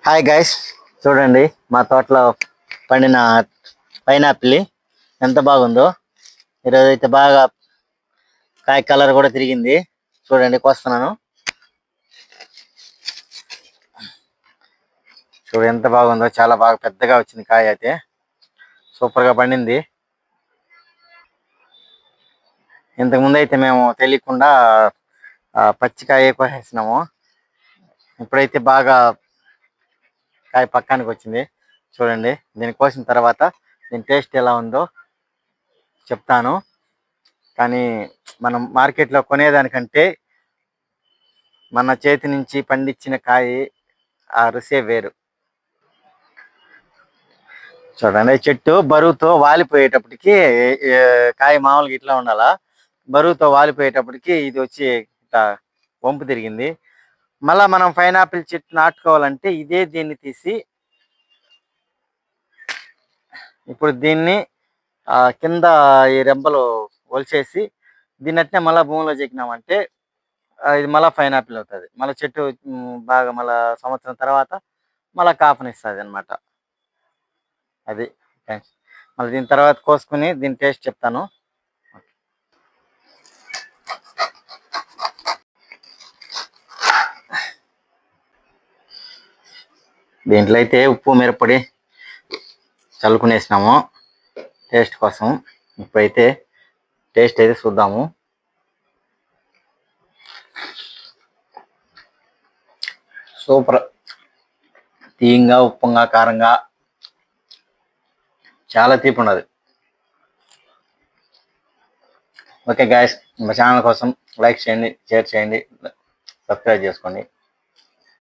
Hi guys, చూడండి మా తోటలో పండిన పైనాపిల్ ఎంత బాగుందో. ఈరోజు అయితే బాగా కాయ కలర్ కూడా తిరిగింది. చూడండి, కోస్తున్నాను. చూడు ఎంత బాగుందో, చాలా బాగా పెద్దగా వచ్చింది కాయ. అయితే సూపర్గా పండింది. ఇంతకుముందు అయితే మేము తెలియకుండా పచ్చికాయ కోసేసినాము. ఇప్పుడైతే బాగా కాయ పక్కానికి వచ్చింది. చూడండి, దీన్ని కోసిన తర్వాత దీని టేస్ట్ ఎలా ఉందో చెప్తాను. కానీ మనం మార్కెట్లో కొనేదానికంటే మన చేతి నుంచి పండించిన కాయ ఆ రుసే వేరు. చూడండి, చెట్టు బరువుతో వాలిపోయేటప్పటికి కాయ మామూలుగా ఇట్లా ఉండాలా, బరువుతో వాలిపోయేటప్పటికి ఇది వచ్చి ఇట్లా వంపు తిరిగింది. మళ్ళా మనం పైనాపిల్ చెట్టు నాటుకోవాలంటే దీన్ని తీసి ఇప్పుడు దీన్ని కింద ఈ రెబ్బలు ఒలిచేసి దీన్ని అట్నే మళ్ళీ భూమిలో చెక్కినామంటే ఇది మళ్ళీ పైనాపిల్ అవుతుంది. మళ్ళీ చెట్టు బాగా మళ్ళీ సంవత్సరం తర్వాత మళ్ళీ కాపునిస్తుంది అనమాట. అది మళ్ళీ దీని తర్వాత కోసుకుని దీని టేస్ట్ చెప్తాను. దీంట్లో అయితే ఉప్పు మిరప్పొడి చల్లుకునేసినాము టేస్ట్ కోసం. ఇప్పుడైతే టేస్ట్ అయితే చూద్దాము. సూపర్, తీయంగా, ఉప్పంగా, కారంగా, చాలా తీపి ఉన్నది. ఓకే గాయస్, మా ఛానల్ కోసం లైక్ చేయండి, షేర్ చేయండి, సబ్స్క్రైబ్ చేసుకోండి.